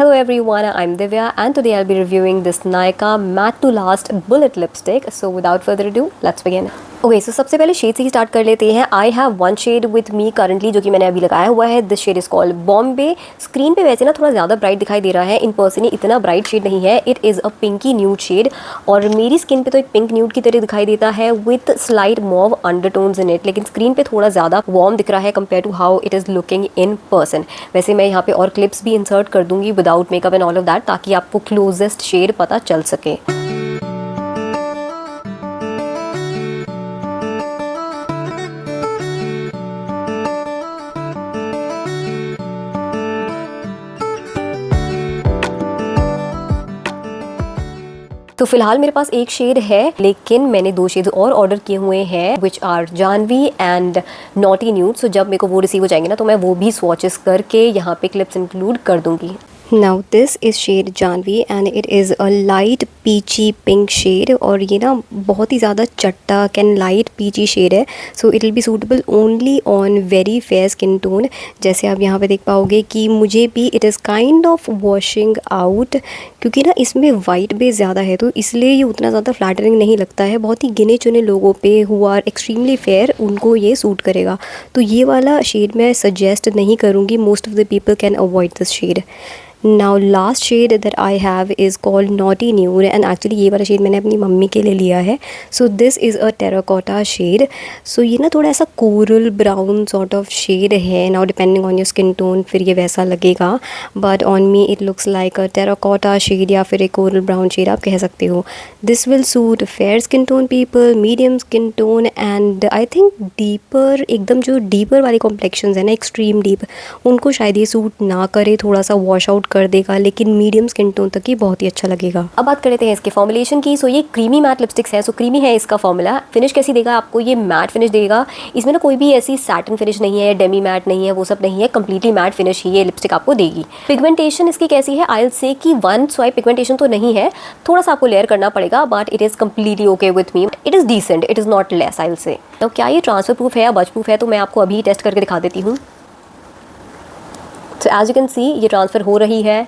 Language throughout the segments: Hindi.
Hello everyone, I'm Divya and today I'll be reviewing this Nykaa Matte to Last Bullet Lipstick. So without further ado, let's begin. Okay so सबसे पहले शेड से ही स्टार्ट कर लेते हैं. I have one shade with me currently जो कि मैंने अभी लगाया हुआ है. This shade is called Bombay. Screen पे वैसे ना थोड़ा ज़्यादा ब्राइट दिखाई दे रहा है, इन पर्सन ही इतना ब्राइट शेड नहीं है. It is a pinky nude shade और मेरी स्किन पे तो एक पिंक न्यूड की तरह दिखाई देता है with slight mauve undertones in it, लेकिन स्क्रीन पे थोड़ा ज़्यादा वार्म दिख रहा है compare to how it is looking in person. वैसे मैं यहाँ पे और क्लिप्स भी इंसर्ट कर दूंगी without makeup and all of that ताकि आपको क्लोजेस्ट शेड पता चल सके. तो फिलहाल मेरे पास एक शेड है, लेकिन मैंने दो शेड्स और ऑर्डर किए हुए हैं which are Janvi and naughty nude. So जब मेरे को वो रिसीव हो जाएंगे ना तो मैं वो भी स्वॉचेस करके यहाँ पे क्लिप्स इंक्लूड कर दूंगी. Now this is shade Janvi and it is a light peachy pink shade और ये ना बहुत ही ज़्यादा चट्टा कैन लाइट पीची शेड है. So it will be suitable only on very fair skin tone. जैसे आप यहाँ पे देख पाओगे कि मुझे भी it is kind of washing out, क्योंकि ना इसमें वाइट बेस ज़्यादा है तो इसलिए ये उतना ज़्यादा फ्लैटरिंग नहीं लगता है. बहुत ही गिने चुने लोगों पे हु आर एक्सट्रीमली फेयर उनको ये सूट करेगा. तो ये वाला शेड मैं सजेस्ट नहीं करूँगी. Most of the people can avoid this shade. Now last shade that I have is called Naughty Nude and actually ये वाला शेड मैंने अपनी मम्मी के लिए लिया है. So this is a terracotta shade. So ये ना थोड़ा ऐसा coral brown sort of shade है. Now depending on your skin tone फिर ये वैसा लगेगा, but on me it looks like a terracotta shade या फिर एक कोरल ब्राउन शेड आप कह सकते हो. This will suit fair skin tone people, medium skin tone and I think deeper, एकदम जो deeper वाली complexions है ना, extreme deep, उनको शायद ये सूट ना करे, थोड़ा सा वॉश आउट कर देगा, लेकिन मीडियम स्किन टोन तक ही बहुत ही अच्छा लगेगा. अब बात कर लेते हैं इसके फॉर्मुलेशन की. सो ये क्रीमी मैट लिपस्टिक्स है. सो क्रीमी है इसका फॉर्मूला. फिनिश कैसी देगा आपको? ये मैट फिनिश देगा. इसमें ना कोई भी ऐसी सैटिन फिनिश नहीं है, डेमी मैट नहीं है, वो सब नहीं है. कंप्लीटली मैट फिनिश ही ये लिपस्टिक आपको देगी. पिगमेंटेशन इसकी कैसी है? आई विल से कि वन स्वाइप पिगमेंटेशन तो नहीं है, थोड़ा सा आपको लेयर करना पड़ेगा, but it is completely okay with me. It is decent, it is not less. I will say. तो क्या ये ट्रांसफर प्रूफ है या बच प्रूफ है तो मैं आपको अभी टेस्ट करके दिखा देती हूँ. So as you can see ये ट्रांसफ़र हो रही है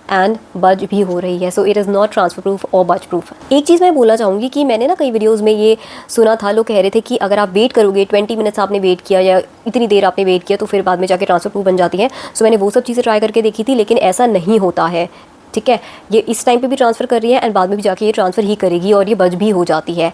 एंड बज भी हो रही है. So it is not transfer proof और बज प्रूफ. एक चीज़ मैं बोलना चाहूँगी कि मैंने ना कई वीडियोस में ये सुना था, लोग कह रहे थे कि अगर आप वेट करोगे 20 मिनट्स आपने वेट किया या इतनी देर आपने वेट किया तो फिर बाद में जाके ट्रांसफर प्रूफ बन जाती है. सो मैंने वो सब चीज़ें ट्राई करके देखी थी, लेकिन ऐसा नहीं होता है. ठीक है, ये इस टाइम पे भी ट्रांसफ़र कर रही है एंड बाद में भी जाके ये ट्रांसफ़र ही करेगी और ये बज भी हो जाती है.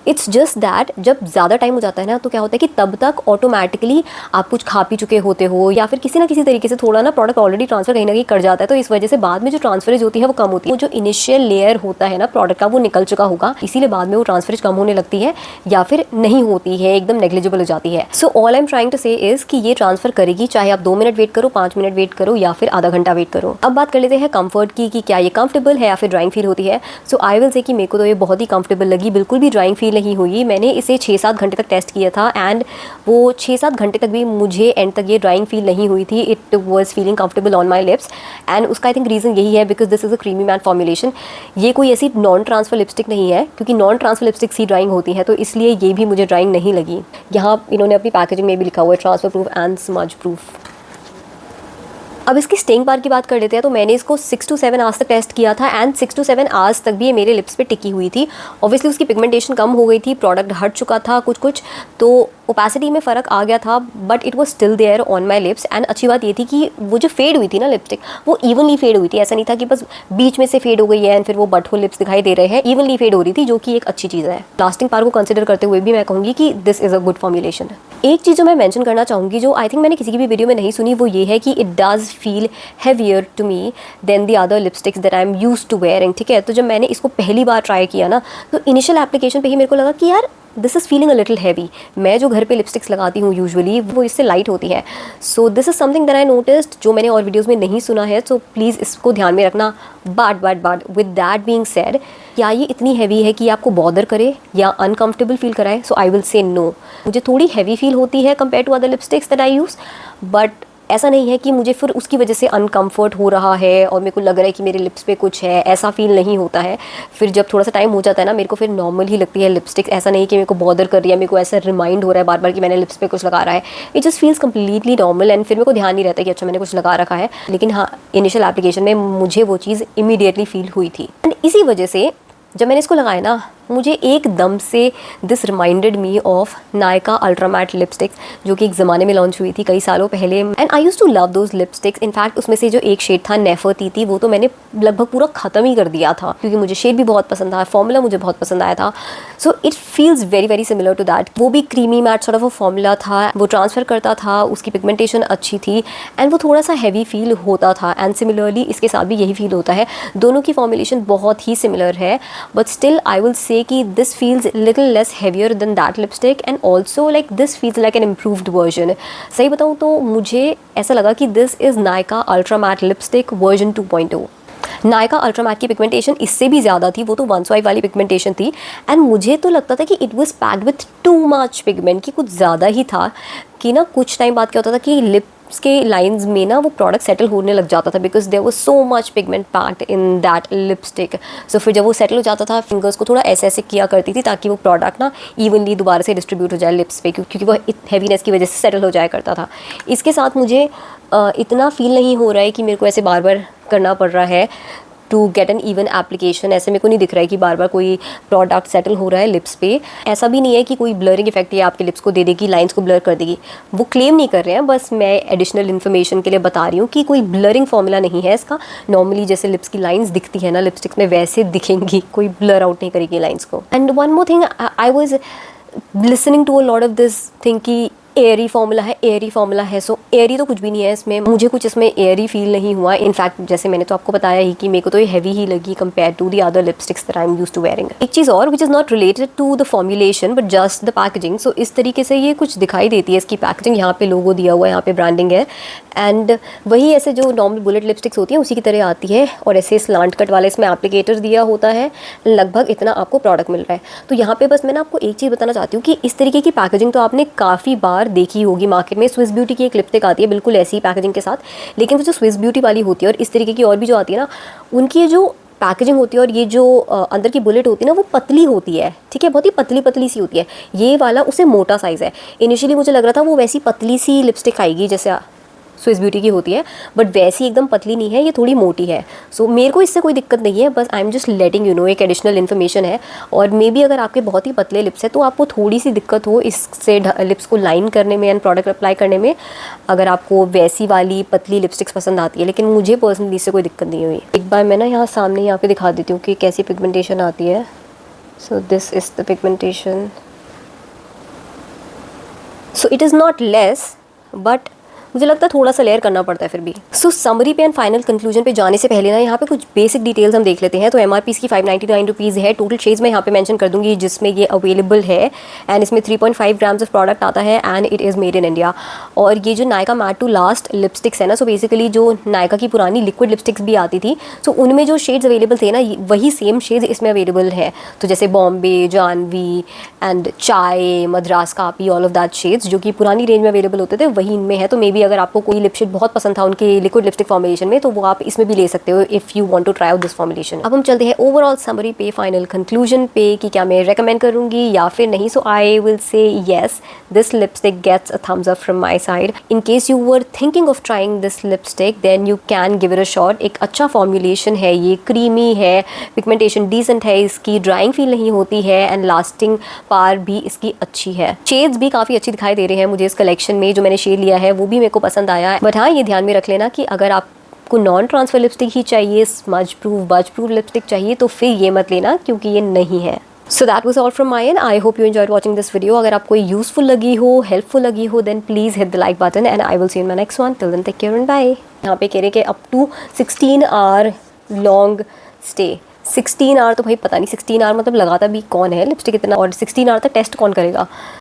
इट्स जस्ट दैट जब ज़्यादा टाइम हो जाता है ना तो क्या होता है कि तब तक ऑटोमेटिकली आप कुछ खा पी चुके होते हो या फिर किसी ना किसी तरीके से थोड़ा ना प्रोडक्ट ऑलरेडी ट्रांसफ़र कहीं ना कहीं कर जाता है. तो इस वजह से बाद में जो ट्रांसफरेज होती है वो कम होती है. वो जो इनिशियल लेयर होता है ना प्रोडक्ट का वो निकल चुका होगा, इसीलिए बाद में वो ट्रांसफरेज कम होने लगती है या फिर नहीं होती है, एकदम नेग्लिजिबल हो जाती है. So all I am trying to say is कि ये ट्रांसफ़र करेगी, चाहे आप 2 मिनट वेट करो, 5 मिनट वेट करो या फिर आधा घंटा वेट करो. अब बात कर लेते हैं कम्फर्ट की कि क्या ये कंफर्टेबल है या फिर ड्राइंग फील होती है. सो आई विल से कि मेरे को तो ये बहुत ही कंफर्टेबल लगी, बिल्कुल भी ड्राइंग फील नहीं हुई. मैंने इसे 6-7 घंटे तक टेस्ट किया था एंड वो 6-7 घंटे तक भी मुझे एंड तक ये ड्राइंग फील नहीं हुई थी. It was feeling comfortable on my lips and उसका आई थिंक रीज़न यही है because this is a creamy mat formulation. ये कोई ऐसी नॉन ट्रांसफर लिपस्टिक नहीं है, क्योंकि नॉन ट्रांसफर लिपस्टिक्स ही ड्राइंग होती है, तो इसलिए ये भी मुझे ड्राइंग नहीं लगी. यहाँ इन्होंने अपनी पैकेजिंग में भी लिखा हुआ है transfer proof and smudge proof. अब इसकी स्टेइंग पावर की बात कर लेते हैं. तो मैंने इसको 6 to 7 आवर्स तक टेस्ट किया था एंड 6 to 7 आवर्स तक भी ये मेरे लिप्स पे टिकी हुई थी. ऑब्वियसली उसकी पिगमेंटेशन कम हो गई थी, प्रोडक्ट हट चुका था कुछ तो ओपेसिटी में फ़र्क आ गया था, but it was still there on my lips. And अच्छी बात ये थी कि वो जो फेड हुई थी ना लिपस्टिक, वो इवनली फेड हुई थी. ऐसा नहीं था कि बस बीच में से फेड हो गई है एंड फिर वो बट होल लिप्स दिखाई दे रहे हैं. इवनली फेड हो रही थी, जो कि एक अच्छी चीज़ है. लास्टिंग पावर को कंसिडर करते हुए भी मैं कहूँगी कि this is a good formulation. एक चीज़ जो मैं मेंशन करना चाहूँगी, जो आई थिंक मैंने किसी की भी वीडियो में नहीं सुनी, वो ये है कि it does feel heavier to me than the other lipsticks that I am used to wearing. ठीक है, तो जब मैंने इसको पहली बार ट्राई किया ना तो इनिशियल एप्लीकेशन पे ही मेरे को लगा कि यार this is feeling a little heavy. मैं जो घर पे लिपस्टिक्स लगाती हूँ यूजुअली वो इससे लाइट होती है. So this is something that I noticed जो मैंने और वीडियोज़ में नहीं सुना है. सो प्लीज़ इसको ध्यान में रखना. But with that being said, क्या ये इतनी हैवी है कि आपको बॉदर करे या अनकंफर्टेबल फील कराए? So I will say no. मुझे थोड़ी हैवी फील होती है compare to other lipsticks that I use, but ऐसा नहीं है कि मुझे फिर उसकी वजह से अनकम्फर्ट हो रहा है और मेरे को लग रहा है कि मेरे लिप्स पे कुछ है, ऐसा फील नहीं होता है। फिर जब थोड़ा सा टाइम हो जाता है ना, मेरे को फिर नॉर्मल ही लगती है लिपस्टिक। ऐसा नहीं कि मेरे को बॉदर कर रही है, मेरे को ऐसा रिमाइंड हो रहा है बार बार कि मैंने लिप्स पे कुछ लगा रहा है। It just feels completely normal and फिर मेरे को ध्यान नहीं रहता कि अच्छा मैंने कुछ लगा रखा है। लेकिन हाँ, इनिशियल एप्लीकेशन में मुझे वो चीज़ इमीडिएटली फील हुई थी एंड इसी वजह से जब मैंने इसको लगाया ना, मुझे एकदम से this reminded me of Nykaa ultra matte lipstick, जो कि एक ज़माने में लॉन्च हुई थी कई सालों पहले and I use to love those lipsticks. In fact उसमें से जो एक शेड था नेफरतीती, वो तो मैंने लगभग पूरा ख़त्म ही कर दिया था क्योंकि मुझे शेड भी बहुत पसंद था, फॉर्मूला मुझे बहुत पसंद आया था। So it feels very very similar to that. वो भी creamy matte sort of formula था, वो ट्रांसफ़र करता था, उसकी पिगमेंटेशन अच्छी थी एंड वो थोड़ा सा हैवी फील होता था एंड सिमिलरली इसके साथ भी यही फील होता है। दोनों की फॉर्मुलेशन बहुत ही सिमिलर है, बट स्टिल आई विल से कि this feels little less heavier than that lipstick and also like this feels like an improved version। सही बताऊँ तो मुझे ऐसा लगा कि this is Nykaa Ultra Matte Lipstick version 2.0। Nykaa ultra mat की पिगमेंटेशन इससे भी ज़्यादा थी, वो तो 1 स्वाइप वाली पिगमेंटेशन थी एंड मुझे तो लगता था कि it was packed with too much pigment, कि कुछ ज़्यादा ही था कि ना कुछ टाइम बाद क्या होता था कि लिप्स के लाइंस में ना वो प्रोडक्ट सेटल होने लग जाता था because there was so much pigment packed in that lipstick. So फिर जब वो सेटल हो जाता था, फिंगर्स को थोड़ा ऐसे ऐसे किया करती थी ताकि वो प्रोडक्ट ना इवनली दोबारा से डिस्ट्रीब्यूट हो जाए लिप्स पे, क्योंकि वो हैवीनेस की वजह से सेटल हो जाया करता था। इसके साथ मुझे इतना फील नहीं हो रहा है कि मेरे को ऐसे बार बार करना पड़ रहा है to get an even application. ऐसे मेरे को नहीं दिख रहा है कि बार बार कोई प्रोडक्ट सेटल हो रहा है लिप्स पे। ऐसा भी नहीं है कि कोई ब्लरिंग इफेक्ट ये आपके लिप्स को दे देगी, लाइंस को ब्लर कर देगी, वो क्लेम नहीं कर रहे हैं, बस मैं एडिशनल इन्फॉर्मेशन के लिए बता रही हूँ कि कोई ब्लरिंग फॉर्मूला नहीं है इसका। नॉर्मली जैसे लिप्स की लाइंस दिखती है ना लिपस्टिक्स में, वैसे दिखेंगी, कोई ब्लर आउट नहीं करेगी लाइंस को। And one more thing, I was listening to a lot of this thing कि एयरी फॉर्मूला है, एयरी फॉर्मूला है। सो एयरी तो कुछ भी नहीं है इसमें, मुझे कुछ इसमें एयरी फील नहीं हुआ। इनफैक्ट जैसे मैंने तो आपको बताया ही कि मेरे को तो ये हैवी ही लगी compare to the other lipsticks that I am used to wearing. एक चीज़ और which is not related to the formulation but just the packaging. So इस तरीके से ये कुछ दिखाई देती है इसकी पैकेजिंग। यहाँ पे लोगो दिया हुआ है, यहाँ पे ब्रांडिंग है एंड वही ऐसे जो नॉर्मल बुलेट लिपस्टिक्स होती हैं उसी की तरह आती है और ऐसे स्लांट कट वाला इसमें एप्लीकेटर दिया होता है। लगभग इतना आपको प्रोडक्ट मिल रहा है। तो यहाँ पे बस मैं ना आपको एक चीज़ बताना चाहती हूँ कि इस तरीके की पैकेजिंग तो आपने काफ़ी बार देखी होगी मार्केट में। स्विस ब्यूटी की एक लिपस्टिक आती है बिल्कुल ऐसी पैकेजिंग के साथ, लेकिन वो जो स्विस ब्यूटी वाली होती है और इस तरीके की और भी जो आती है ना, उनकी जो पैकेजिंग होती है और ये जो अंदर की बुलेट होती है ना, वो पतली होती है, ठीक है, बहुत ही पतली पतली सी होती है। ये वाला उससे मोटा साइज़ है। इनिशियली मुझे लग रहा था वो वैसी पतली सी लिपस्टिक आएगी जैसे स्विस ब्यूटी की होती है, बट वैसी एकदम पतली नहीं है, ये थोड़ी मोटी है। सो मेरे को इससे कोई दिक्कत नहीं है, बस I am just letting you know, एक एडिशनल इन्फॉर्मेशन है। और मे बी अगर आपके बहुत ही पतले लिप्स है तो आपको थोड़ी सी दिक्कत हो इससे लिप्स को लाइन करने में एंड प्रोडक्ट अप्लाई करने में, अगर आपको वैसी वाली पतली लिपस्टिक्स पसंद आती है। लेकिन मुझे पर्सनली इससे कोई दिक्कत नहीं हुई। एक बार मैं ना यहाँ सामने यहाँ पे दिखा देती हूँ कि कैसी पिगमेंटेशन आती है। So this is the pigmentation. So it is not less but मुझे लगता है थोड़ा सा लेयर करना पड़ता है फिर भी। सो समरी पे एंड फाइनल कंक्लूजन पे जाने से पहले ना यहाँ पे कुछ बेसिक डिटेल्स हम देख लेते हैं। तो एमआरपी इसकी 599 रुपीज़ है। टोटल शेड्स मैं यहाँ पे मेंशन कर दूंगी जिसमें ये अवेलेबल है एंड इसमें 3.5 ग्राम्स ऑफ प्रोडक्ट आता है and it is made in India. और ये जो Nykaa matte to last lipsticks है ना, सो बेसिकली जो नायका की पुरानी लिक्विड लिपस्टिक्स भी आती थी, सो उनमें जो शेड्स अवेलेबल थे ना, वही सेम शेड्स इसमें अवेलेबल है। तो जैसे बॉम्बे, जानवी एंड चाय, Madras copy, all of that shades जो कि पुरानी रेंज में अवेलेबल होते थे वही इनमें है। तो मे बी अगर आपको कोई लिपस्टिक बहुत पसंद था उनके लिक्विड लिपस्टिक फॉर्मुलेशन में, तो वो आप इसमें भी ले सकते हो if you want to try out this formulation. अब हम चलते हैं ओवरऑल समरी पे, फाइनल कंक्लूजन पे कि क्या मैं रेकमेंड करूंगी या फिर नहीं। So I will say yes, this lipstick gets a thumbs up from my side. In case you were thinking of trying this lipstick then you can give it a shot. एक अच्छा फॉर्मुलेशन है, ये क्रीमी है, पिगमेंटेशन डिसेंट है, इसकी ड्राइंग फील नहीं होती है एंड लास्टिंग पावर भी इसकी अच्छी है। शेड्स भी काफ़ी अच्छी दिखाई दे रहे हैं मुझे इस कलेक्शन में। जो मैंने शेड लिया है वो भी मेरे को पसंद आया है। बट हाँ, ये ध्यान में रख लेना कि अगर आपको नॉन ट्रांसफर लिपस्टिक ही चाहिए, स्मज प्रूफ, बज प्रूफ लिपस्टिक चाहिए, तो फिर ये मत लेना क्योंकि ये नहीं है। So that was all from my end. I hope you enjoyed watching this video. अगर आपको यूजफुल लगी हो, हेल्पफुल लगी हो, then please hit the like button and I will see in my next one. Till then take care and bye. यहाँ पे कह रहे कि up to 16 hour long stay. 16 hour तो भाई पता नहीं 16 आवर मतलब लगाता भी कौन है लिपस्टिक इतना, और 16 आवर तक टेस्ट कौन करेगा।